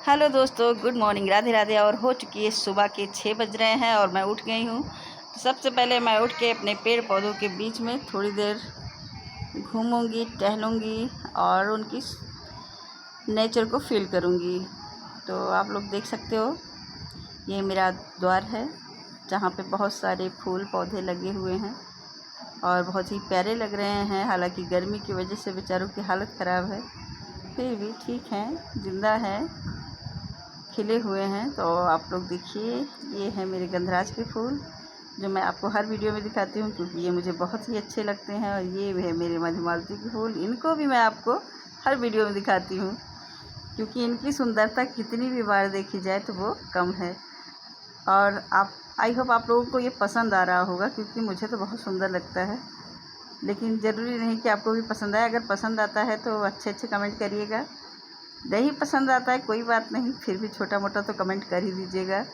Hello दोस्तों, good morning, Radhe Radhe. और हो चुकी है सुबह के 6 बज रहे हैं और मैं उठ गई हूँ। तो सबसे पहले मैं उठ के अपने पेड़ पौधों के बीच में थोड़ी देर घूमूंगी, टहलूंगी और उनकी नेचर को फील करूंगी। तो आप लोग देख सकते हो, ये मेरा द्वार है जहाँ पे बहुत सारे फूल पौधे लगे हुए हैं और बहुत ही प्यारे लग रहे हैं। हालांकि गर्मी की वजह से बेचारों की हालत ख़राब है, फिर भी ठीक हैं, ज़िंदा हैं, खिले हुए हैं। तो आप लोग देखिए, ये है मेरे गंधराज के फूल जो मैं आपको हर वीडियो में दिखाती हूँ क्योंकि ये मुझे बहुत ही अच्छे लगते हैं। और ये है मेरे मधुमालती के फूल, इनको भी मैं आपको हर वीडियो में दिखाती हूँ क्योंकि इनकी सुंदरता कितनी भी बार देखी जाए तो वो कम है। और आई होप आप लोगों को ये पसंद आ रहा होगा क्योंकि मुझे तो बहुत सुंदर लगता है, लेकिन ज़रूरी नहीं कि आपको भी पसंद आए। अगर पसंद आता है तो अच्छे अच्छे कमेंट करिएगा, नहीं पसंद आता है कोई बात नहीं, फिर भी छोटा मोटा तो कमेंट कर ही दीजिएगा।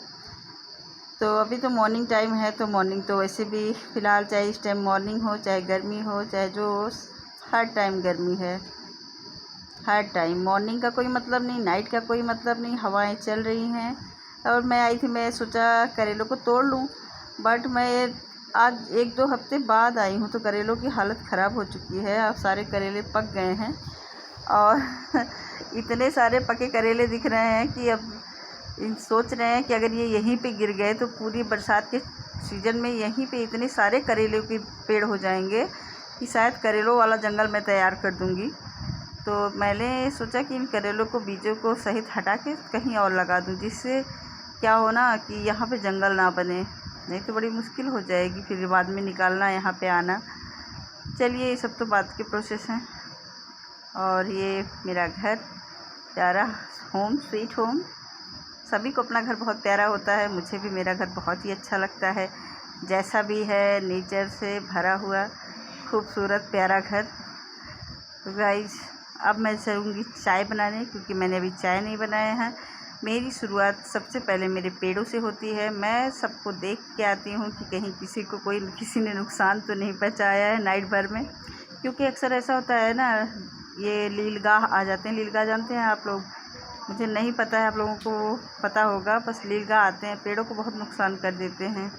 तो अभी तो मॉर्निंग टाइम है, तो मॉर्निंग तो वैसे भी फ़िलहाल चाहे इस टाइम मॉर्निंग हो, चाहे गर्मी हो, चाहे जो हो, हर टाइम गर्मी है, हर टाइम। मॉर्निंग का कोई मतलब नहीं, नाइट का कोई मतलब नहीं, हवाएं चल रही हैं। और मैं आई थी, मैं सोचा करेलों को तोड़ लूँ, बट मैं आज 1-2 हफ्ते बाद आई हूँ तो करेलों की हालत ख़राब हो चुकी है। अब सारे करेले पक गए हैं और इतने सारे पके करेले दिख रहे हैं कि अब सोच रहे हैं कि अगर ये यहीं पे गिर गए तो पूरी बरसात के सीज़न में यहीं पे इतने सारे करेले के पेड़ हो जाएंगे कि शायद करेलों वाला जंगल मैं तैयार कर दूंगी। तो मैंने सोचा कि इन करेलों को बीजों को सहित हटा के कहीं और लगा दूं, जिससे क्या हो ना कि यहाँ पे जंगल ना बने, नहीं तो बड़ी मुश्किल हो जाएगी फिर बाद में निकालना, यहाँ पे आना। चलिए, ये सब तो बात के प्रोसेस हैं। और ये मेरा घर, प्यारा होम स्वीट होम। सभी को अपना घर बहुत प्यारा होता है, मुझे भी मेरा घर बहुत ही अच्छा लगता है, जैसा भी है, नेचर से भरा हुआ खूबसूरत प्यारा घर। तो गाइस, अब मैं चलूँगी चाय बनाने क्योंकि मैंने अभी चाय नहीं बनाया है। मेरी शुरुआत सबसे पहले मेरे पेड़ों से होती है। मैं सबको देख के आती हूँ कि कहीं किसी ने नुकसान तो नहीं पहुँचाया है नाइट भर में, क्योंकि अक्सर ऐसा होता है ना, ये लीलगाह आ जाते हैं। लीलगाह जानते हैं आप लोग? मुझे नहीं पता है, आप लोगों को पता होगा। बस लीलगाह आते हैं, पेड़ों को बहुत नुकसान कर देते हैं।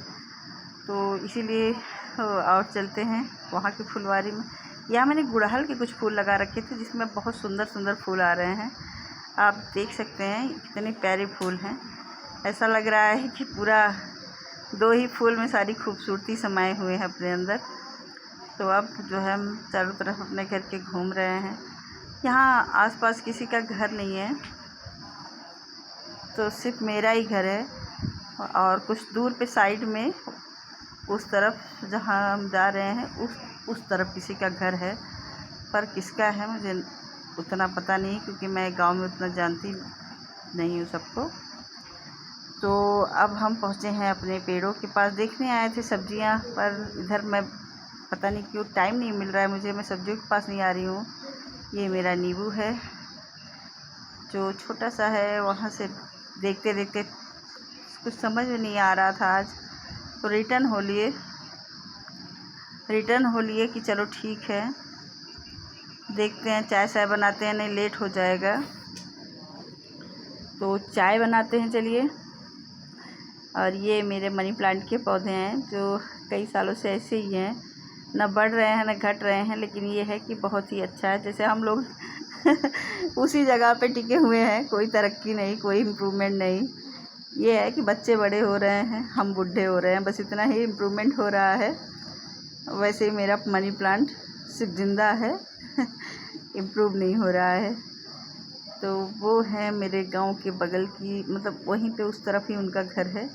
तो इसीलिए और चलते हैं वहाँ की फुलवारी में। यहाँ मैंने गुड़हल के कुछ फूल लगा रखे थे जिसमें बहुत सुंदर सुंदर फूल आ रहे हैं। आप देख सकते हैं कितने प्यारे फूल हैं। ऐसा लग रहा है कि पूरा 2 ही फूल में सारी खूबसूरती समाये हुए हैं अपने अंदर। तो अब जो है हम चारों तरफ अपने घर के घूम रहे हैं। यहाँ आसपास किसी का घर नहीं है, तो सिर्फ मेरा ही घर है। और कुछ दूर पे साइड में उस तरफ जहाँ हम जा रहे हैं उस तरफ किसी का घर है, पर किसका है मुझे उतना पता नहीं क्योंकि मैं गांव में उतना जानती नहीं हूँ सबको। तो अब हम पहुँचे हैं अपने पेड़ों के पास, देखने आए थे सब्जियाँ, पर इधर मैं पता नहीं क्यों टाइम नहीं मिल रहा है मुझे, मैं सब्जियों के पास नहीं आ रही हूँ। ये मेरा नींबू है जो छोटा सा है, वहाँ से देखते देखते कुछ समझ में नहीं आ रहा था आज, तो रिटर्न हो लिए कि चलो ठीक है, देखते हैं चाय शाय बनाते हैं, नहीं लेट हो जाएगा। तो चाय बनाते हैं, चलिए। और ये मेरे मनी प्लांट के पौधे हैं जो कई सालों से ऐसे ही हैं, न बढ़ रहे हैं न घट रहे हैं, लेकिन ये है कि बहुत ही अच्छा है, जैसे हम लोग उसी जगह पे टिके हुए हैं, कोई तरक्की नहीं, कोई इम्प्रूवमेंट नहीं। ये है कि बच्चे बड़े हो रहे हैं, हम बूढ़े हो रहे हैं, बस इतना ही इम्प्रूवमेंट हो रहा है। वैसे ही मेरा मनी प्लांट सिर्फ जिंदा है इम्प्रूव नहीं हो रहा है। तो वो है मेरे गांव के बगल की, मतलब वहीं पे उस तरफ ही उनका घर है।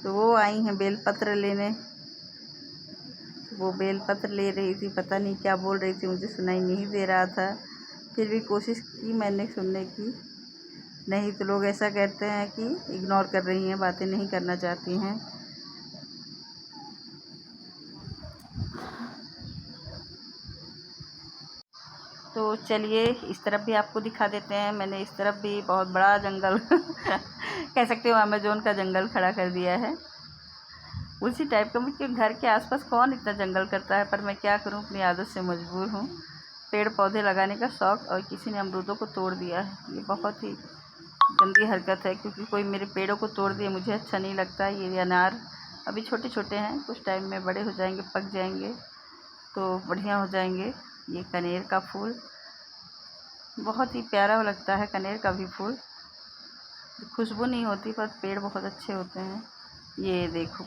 तो वो आई हैं बेलपत्र लेने, वो बेलपत्र ले रही थी, पता नहीं क्या बोल रही थी, मुझे सुनाई नहीं दे रहा था, फिर भी कोशिश की मैंने सुनने की। नहीं तो लोग ऐसा कहते हैं कि इग्नोर कर रही हैं, बातें नहीं करना चाहती हैं। तो चलिए इस तरफ भी आपको दिखा देते हैं। मैंने इस तरफ भी बहुत बड़ा जंगल कह सकते हो अमेज़न का जंगल खड़ा कर दिया है, उसी टाइप का। मुझे घर के आसपास कौन इतना जंगल करता है, पर मैं क्या करूं, अपनी आदत से मजबूर हूं। पेड़ पौधे लगाने का शौक़, और किसी ने अमरूदों को तोड़ दिया है, ये बहुत ही गंदी हरकत है, क्योंकि कोई मेरे पेड़ों को तोड़ दिए मुझे अच्छा नहीं लगता। ये अनार अभी छोटे छोटे हैं, कुछ टाइम में बड़े हो जाएंगे, पक जाएंगे तो बढ़िया हो जाएंगे। ये कनेर का फूल बहुत ही प्यारा लगता है। कनेर का भी फूल, खुशबू नहीं होती पर पेड़ बहुत अच्छे होते हैं। ये देखो,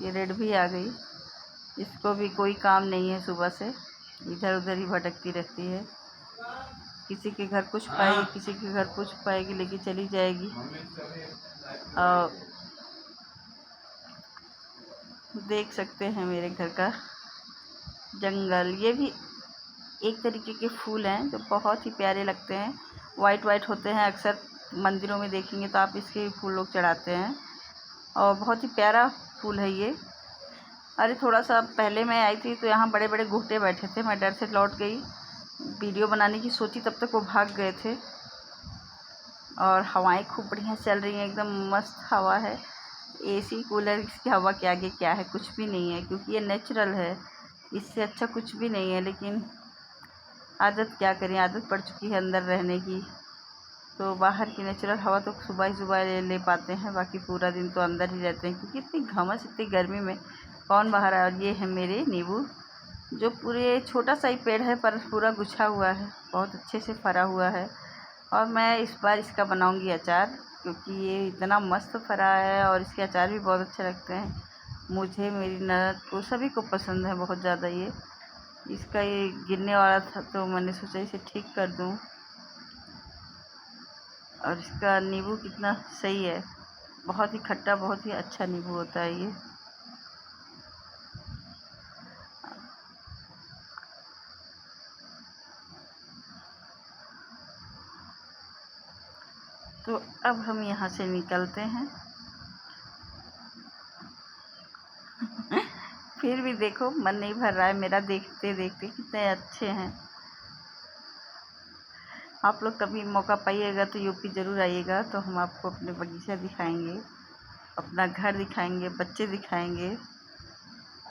ये रेड भी आ गई। इसको भी कोई काम नहीं है, सुबह से इधर उधर ही भटकती रहती है। किसी के घर कुछ पाएगी, किसी के घर कुछ पाएगी, लेके चली जाएगी। और देख सकते हैं मेरे घर का जंगल। ये भी एक तरीके के फूल हैं जो बहुत ही प्यारे लगते हैं। वाइट वाइट होते हैं, अक्सर मंदिरों में देखेंगे तो आप इसके फूल लोग चढ़ाते हैं, और बहुत ही प्यारा फूल है ये। अरे थोड़ा सा पहले मैं आई थी तो यहाँ बड़े बड़े घुट्टे बैठे थे, मैं डर से लौट गई। वीडियो बनाने की सोची, तब तक वो भाग गए थे। और हवाएं खूब बढ़िया चल रही हैं, एकदम मस्त हवा है। एसी कूलर की हवा के आगे क्या है, कुछ भी नहीं है, क्योंकि ये नेचुरल है। इससे अच्छा कुछ भी नहीं है। लेकिन आदत क्या करें, आदत पड़ चुकी है अंदर रहने की। तो बाहर की नेचुरल हवा तो सुबह ही सुबह ले पाते हैं, बाकी पूरा दिन तो अंदर ही रहते हैं, क्योंकि इतनी घमस, इतनी गर्मी में कौन बाहर आए। और ये है मेरे नींबू, जो पूरे छोटा सा ही पेड़ है पर पूरा गुच्छा हुआ है, बहुत अच्छे से फरा हुआ है। और मैं इस बार इसका बनाऊंगी अचार, क्योंकि ये इतना मस्त फरा है और इसके अचार भी बहुत अच्छे लगते हैं मुझे, मेरी ननद को, सभी को पसंद है बहुत ज़्यादा। ये इसका ये गिरने वाला था तो मैंने सोचा इसे ठीक कर दूं। और इसका नींबू कितना सही है, बहुत ही खट्टा, बहुत ही अच्छा नींबू होता है ये। तो अब हम यहाँ से निकलते हैं। फिर भी देखो मन नहीं भर रहा है मेरा, देखते देखते कितने अच्छे हैं। आप लोग कभी मौका पाइएगा तो यूपी ज़रूर आइएगा, तो हम आपको अपने बगीचा दिखाएंगे, अपना घर दिखाएंगे, बच्चे दिखाएंगे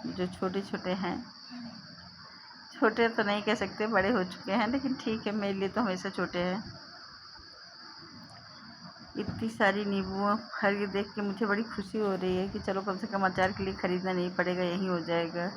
जो छोटे छोटे हैं। छोटे तो नहीं कह सकते, बड़े हो चुके हैं, लेकिन ठीक है, मेरे लिए तो हमेशा छोटे हैं। इतनी सारी नींबुओं फल के देख के मुझे बड़ी खुशी हो रही है कि चलो कम से कम अचार के लिए ख़रीदना नहीं पड़ेगा, यहीं हो जाएगा।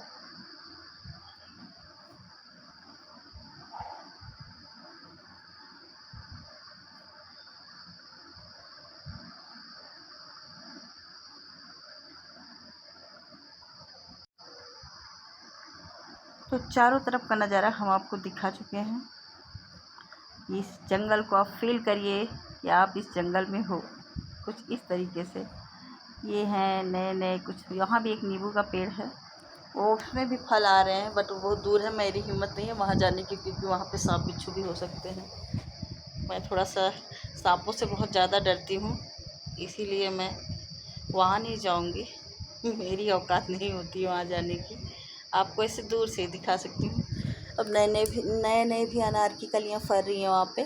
तो चारों तरफ का नज़ारा हम आपको दिखा चुके हैं। इस जंगल को आप फील करिए कि आप इस जंगल में हो, कुछ इस तरीके से। ये हैं नए नए कुछ, यहाँ भी एक नींबू का पेड़ है, वो उसमें भी फल आ रहे हैं, बट वो बहुत दूर है, मेरी हिम्मत नहीं है वहाँ जाने की, क्योंकि वहाँ पे सांप बिच्छू भी हो सकते हैं। मैं थोड़ा सा सांपों से बहुत ज़्यादा डरती हूँ, इसीलिए मैं वहाँ नहीं जाऊँगी। मेरी औकात नहीं होती वहाँ जाने की। आपको ऐसे दूर से दिखा सकती हूँ। अब नए नए भी अनार की कलियाँ फर रही हैं वहाँ पे,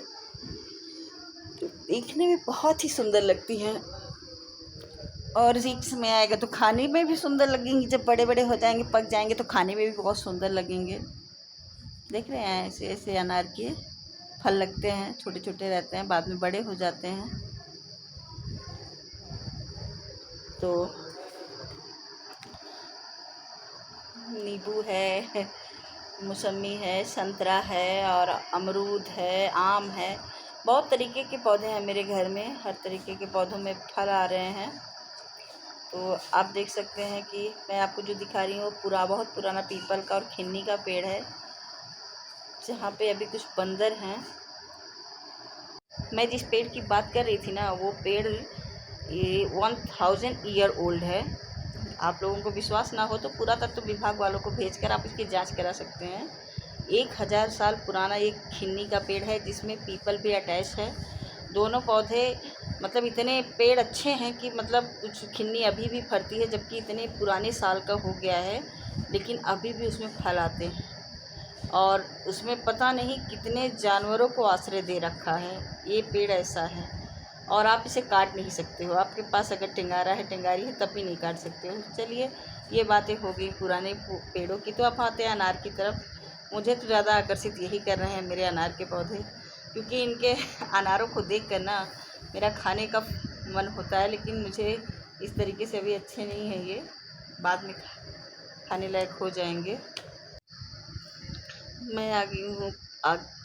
तो देखने में बहुत ही सुंदर लगती हैं। और सीड्स में आएगा तो खाने में भी सुंदर लगेंगी, जब बड़े बड़े हो जाएंगे, पक जाएंगे तो खाने में भी बहुत सुंदर लगेंगे। देख रहे हैं, ऐसे ऐसे अनार के फल लगते हैं, छोटे छोटे रहते हैं, बाद में बड़े हो जाते हैं। तो नींबू है, मौसमी है, संतरा है, और अमरूद है, आम है, बहुत तरीके के पौधे हैं मेरे घर में। हर तरीके के पौधों में फल आ रहे हैं। तो आप देख सकते हैं कि मैं आपको जो दिखा रही हूँ वो बहुत पुराना पीपल का और खिन्नी का पेड़ है, जहाँ पे अभी कुछ बंदर हैं। मैं जिस पेड़ की बात कर रही थी ना, वो पेड़ ये 1000 ईयर ओल्ड है। आप लोगों को विश्वास ना हो तो पुरातत्व विभाग वालों को भेजकर आप इसकी जांच करा सकते हैं। 1000 साल पुराना एक खिन्नी का पेड़ है, जिसमें पीपल भी अटैच है। दोनों पौधे मतलब इतने पेड़ अच्छे हैं कि मतलब कुछ खिन्नी अभी भी फरती है, जबकि इतने पुराने साल का हो गया है, लेकिन अभी भी उसमें फल आते हैं। और उसमें पता नहीं कितने जानवरों को आश्रय दे रखा है। ये पेड़ ऐसा है, और आप इसे काट नहीं सकते हो। आपके पास अगर टेंगारा है, टेंगारी है, तब भी नहीं काट सकते हो। चलिए, ये बातें हो गई पुराने पेड़ों की। तो अब आते हैं अनार की तरफ। मुझे तो ज़्यादा आकर्षित यही कर रहे हैं मेरे अनार के पौधे, क्योंकि इनके अनारों को देख कर ना मेरा खाने का मन होता है, लेकिन मुझे इस तरीके से अभी अच्छे नहीं है ये, बाद में खाने लायक हो जाएंगे। मैं आ गई हूँ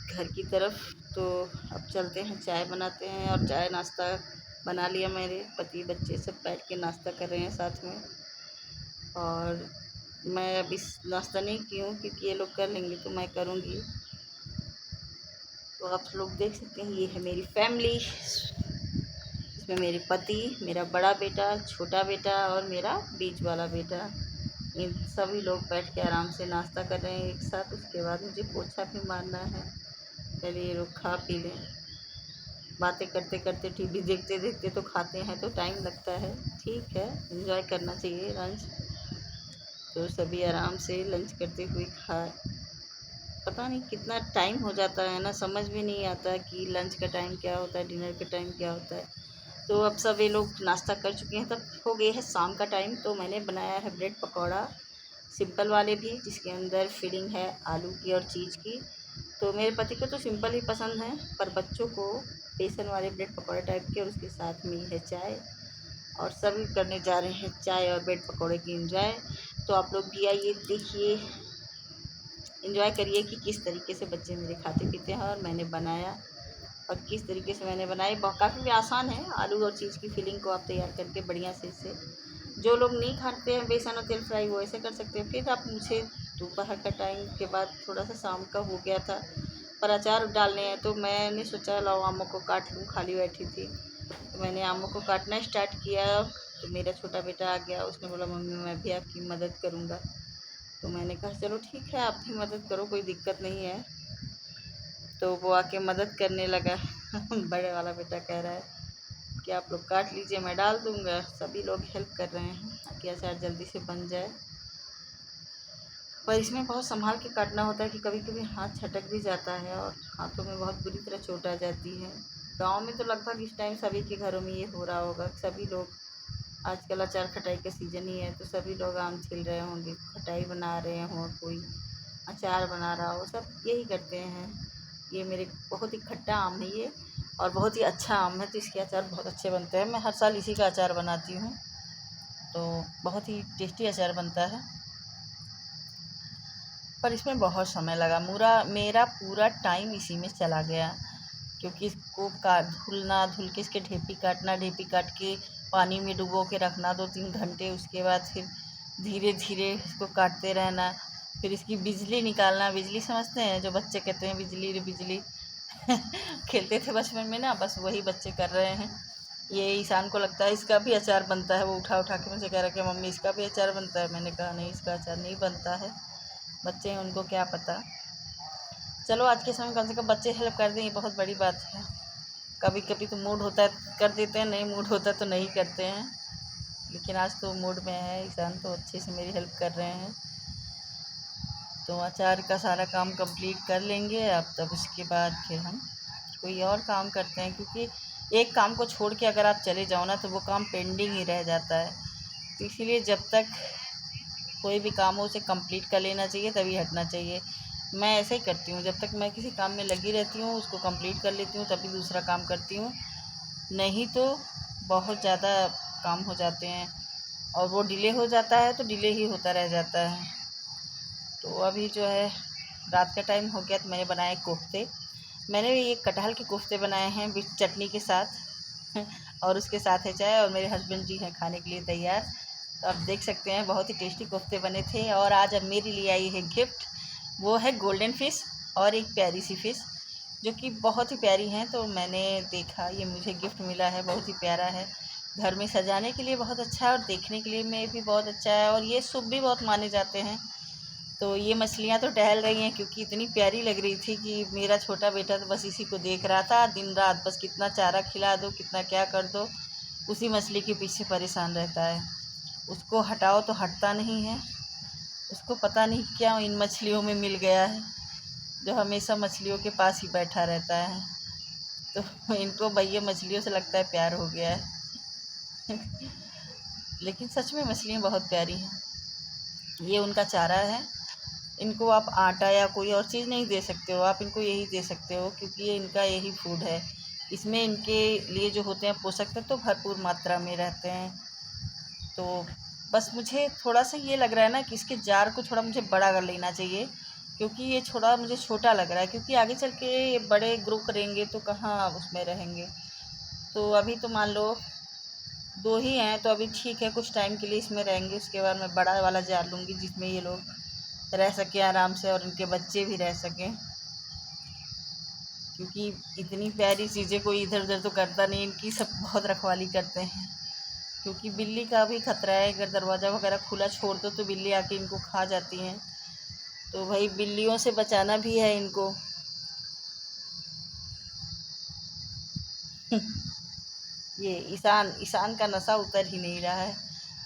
घर की तरफ, तो अब चलते हैं, चाय बनाते हैं। और चाय नाश्ता बना लिया, मेरे पति बच्चे सब बैठ के नाश्ता कर रहे हैं साथ में। और मैं अभी नाश्ता नहीं की हूँ क्योंकि ये लोग कर लेंगे तो मैं करूँगी। तो आप लोग देख सकते हैं, ये है मेरी फैमिली। इसमें मेरे पति, मेरा बड़ा बेटा, छोटा बेटा और मेरा बीच वाला बेटा, इन सभी लोग बैठ के आराम से नाश्ता कर रहे हैं एक साथ। उसके बाद मुझे पोछा भी मारना है। पहले ये लोग खा पी लें। बातें करते करते, टीवी देखते देखते तो खाते हैं तो टाइम लगता है, ठीक है, एंजॉय करना चाहिए लंच। तो सभी आराम से लंच करते हुए खा, पता नहीं कितना टाइम हो जाता है ना, समझ भी नहीं आता कि लंच का टाइम क्या होता है, डिनर का टाइम क्या होता है। तो अब सब ये लोग नाश्ता कर चुके हैं, तब हो गए है शाम का टाइम। तो मैंने बनाया है ब्रेड पकौड़ा, सिंपल वाले भी, जिसके अंदर फिलिंग है आलू की और चीज़ की। तो मेरे पति को तो सिंपल ही पसंद है, पर बच्चों को बेसन वाले ब्रेड पकौड़े टाइप के, और उसके साथ में है चाय। और सभी करने जा रहे हैं चाय और ब्रेड पकौड़े की एंजॉय। तो आप लोग भी आइए, देखिए, एंजॉय करिए कि किस तरीके से बच्चे मेरे खाते पीते हैं और मैंने बनाया, और किस तरीके से मैंने बनाई। काफ़ी भी आसान है, आलू और चीज़ की फिलिंग को आप तैयार करके बढ़िया से इसे, जो लोग नहीं खाते हैं बेसन और तेल फ्राई वो ऐसे कर सकते हैं। फिर आप मुझे दोपहर का टाइम के बाद थोड़ा सा शाम का हो गया था, पर अचार डालने हैं, तो मैंने सोचा लाओ आमों को काट लूँ, खाली बैठी थी तो मैंने आमों को काटना स्टार्ट किया। तो मेरा छोटा बेटा आ गया, उसने बोला मम्मी मैं भी आपकी मदद करूँगा। तो मैंने कहा चलो ठीक है, आप भी मदद करो, कोई दिक्कत नहीं है। तो वो आके मदद करने लगा। बड़े वाला बेटा कह रहा है कि आप लोग काट लीजिए, मैं डाल दूँगा। सभी लोग हेल्प कर रहे हैं ताकि अचार जल्दी से बन जाए। पर इसमें बहुत संभाल के काटना होता है कि कभी कभी हाथ छटक भी जाता है और हाथों में बहुत बुरी तरह चोट आ जाती है। गांव में तो लगभग इस टाइम सभी के घरों में ये हो रहा होगा। सभी लोग, आजकल अचार खटाई का सीज़न ही है, तो सभी लोग आम छील रहे होंगे, खटाई बना रहे हों, कोई अचार बना रहा हो, सब यही करते हैं। ये मेरे बहुत ही खट्टा आम है ये, और बहुत ही अच्छा आम है, तो इसके अचार बहुत अच्छे बनते हैं। मैं हर साल इसी का अचार बनाती हूँ, तो बहुत ही टेस्टी अचार बनता है। पर इसमें बहुत समय लगा, मेरा पूरा टाइम इसी में चला गया, क्योंकि इसको धुलना, धुल के इसके ढेपी काटना, ढेपी काट के पानी में डुबो के रखना 2-3 घंटे, उसके बाद फिर धीरे धीरे इसको काटते रहना, फिर इसकी बिजली निकालना। बिजली समझते हैं, जो बच्चे कहते हैं बिजली रे बिजली। खेलते थे बचपन में ना, बस वही बच्चे कर रहे हैं। ये ईशान को लगता है इसका भी अचार बनता है, वो उठा उठा के मुझे कह रहा है कि मम्मी इसका भी अचार बनता है। मैंने कहा नहीं, इसका अचार नहीं बनता है, बच्चे हैं उनको क्या पता। चलो आज के समय कम से कम बच्चे हेल्प कर दें, ये बहुत बड़ी बात है। कभी कभी तो मूड होता है कर देते हैं, नहीं मूड होता तो नहीं करते हैं, लेकिन आज तो मूड में है। ईशान तो अच्छे से मेरी हेल्प कर रहे हैं। तो अचार का सारा काम कंप्लीट कर लेंगे अब, तब उसके बाद फिर हम कोई और काम करते हैं, क्योंकि एक काम को छोड़ के अगर आप चले जाओ ना तो वो काम पेंडिंग ही रह जाता है। तो इसीलिए जब तक कोई भी काम हो उसे कंप्लीट कर लेना चाहिए, तभी हटना चाहिए। मैं ऐसे ही करती हूँ, जब तक मैं किसी काम में लगी रहती हूँ उसको कंप्लीट कर लेती हूँ, तभी दूसरा काम करती हूँ। नहीं तो बहुत ज़्यादा काम हो जाते हैं और वो डिले हो जाता है, तो डिले ही होता रह जाता है। तो अभी जो है रात का टाइम हो गया, तो मैंने बनाए कोफ्ते। मैंने ये कटहल के कोफ्ते बनाए हैं विथ चटनी के साथ और उसके साथ है चाय, और मेरे हस्बैंड जी हैं खाने के लिए तैयार। तो आप देख सकते हैं बहुत ही टेस्टी कोफ्ते बने थे। और आज अब मेरे लिए आई है गिफ्ट, वो है गोल्डन फ़िश और एक प्यारी सी फ़िश, जो कि बहुत ही प्यारी हैं। तो मैंने देखा, ये मुझे गिफ्ट मिला है, बहुत ही प्यारा है, घर में सजाने के लिए बहुत अच्छा है और देखने के लिए में भी बहुत अच्छा है, और ये शुभ भी बहुत माने जाते हैं। तो ये मछलियाँ तो टहल रही हैं, क्योंकि इतनी प्यारी लग रही थी कि मेरा छोटा बेटा तो बस इसी को देख रहा था दिन रात, बस कितना चारा खिला दो, कितना क्या कर दो, उसी मछली के पीछे परेशान रहता है। उसको हटाओ तो हटता नहीं है, उसको पता नहीं क्या इन मछलियों में मिल गया है, जो हमेशा मछलियों के पास ही बैठा रहता है। तो इनको भैया मछलियों से लगता है प्यार हो गया है। लेकिन सच में मछलियाँ बहुत प्यारी हैं। ये उनका चारा है, इनको आप आटा या कोई और चीज़ नहीं दे सकते हो, आप इनको यही दे सकते हो, क्योंकि ये इनका यही फूड है। इसमें इनके लिए जो होते हैं पोषक तत्व तो भरपूर मात्रा में रहते हैं। तो बस मुझे थोड़ा सा ये लग रहा है ना कि इसके जार को थोड़ा मुझे बड़ा कर लेना चाहिए, क्योंकि ये थोड़ा मुझे छोटा लग रहा है, क्योंकि आगे चल के ये बड़े ग्रो करेंगे तो कहाँ उसमें रहेंगे। तो अभी तो मान लो 2 ही हैं, तो अभी ठीक है, कुछ टाइम के लिए इसमें रहेंगे। उसके बाद मैं बड़ा वाला जार लूँगी जिसमें ये लोग रह सकें आराम से और इनके बच्चे भी रह सकें, क्योंकि इतनी प्यारी चीज़ें कोई इधर उधर तो करता नहीं, इनकी सब बहुत रखवाली करते हैं। क्योंकि बिल्ली का भी खतरा है, अगर दरवाज़ा वगैरह खुला छोड़ दो तो बिल्ली आके इनको खा जाती हैं। तो भाई बिल्लियों से बचाना भी है इनको। ये ईशान का नशा उतर ही नहीं रहा है।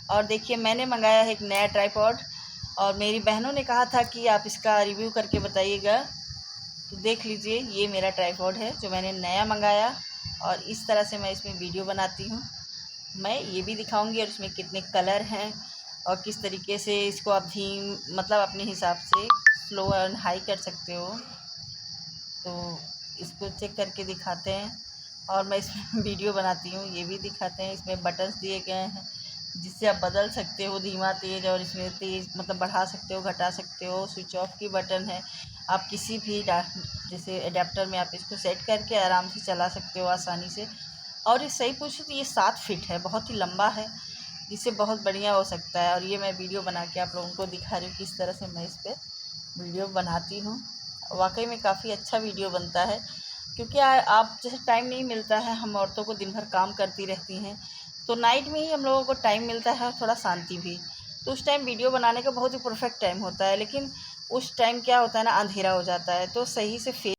और देखिए मैंने मंगाया है एक नया ट्राइपॉड, और मेरी बहनों ने कहा था कि आप इसका रिव्यू करके बताइएगा। तो देख लीजिए, ये मेरा ट्राइपॉड है जो मैंने नया मंगाया, और इस तरह से मैं इसमें वीडियो बनाती हूँ। मैं ये भी दिखाऊंगी और इसमें कितने कलर हैं और किस तरीके से इसको आप मतलब अपने हिसाब से स्लो एंड हाई कर सकते हो। तो इसको चेक करके दिखाते हैं, और मैं इसमें वीडियो बनाती हूँ, ये भी दिखाते हैं। इसमें बटन्स दिए गए हैं जिससे आप बदल सकते हो धीमा तेज़, और इसमें तेज़ मतलब बढ़ा सकते हो घटा सकते हो। स्विच ऑफ की बटन है, आप किसी भी जैसे एडेप्टर में आप इसको सेट करके आराम से चला सकते हो आसानी से। और ये सही पूछे तो ये 7 फीट है, बहुत ही लंबा है, जिससे बहुत बढ़िया हो सकता है। और ये मैं वीडियो बना के आप लोगों को दिखा रही हूँ किस तरह से मैं इस पर वीडियो बनाती हूँ। वाकई में काफ़ी अच्छा वीडियो बनता है, क्योंकि आप जैसे टाइम नहीं मिलता है, हम औरतों को दिन भर काम करती रहती हैं, तो नाइट में ही हम लोगों को टाइम मिलता है और थोड़ा शांति भी। तो उस टाइम वीडियो बनाने का बहुत ही परफेक्ट टाइम होता है, लेकिन उस टाइम क्या होता है ना, अंधेरा हो जाता है, तो सही से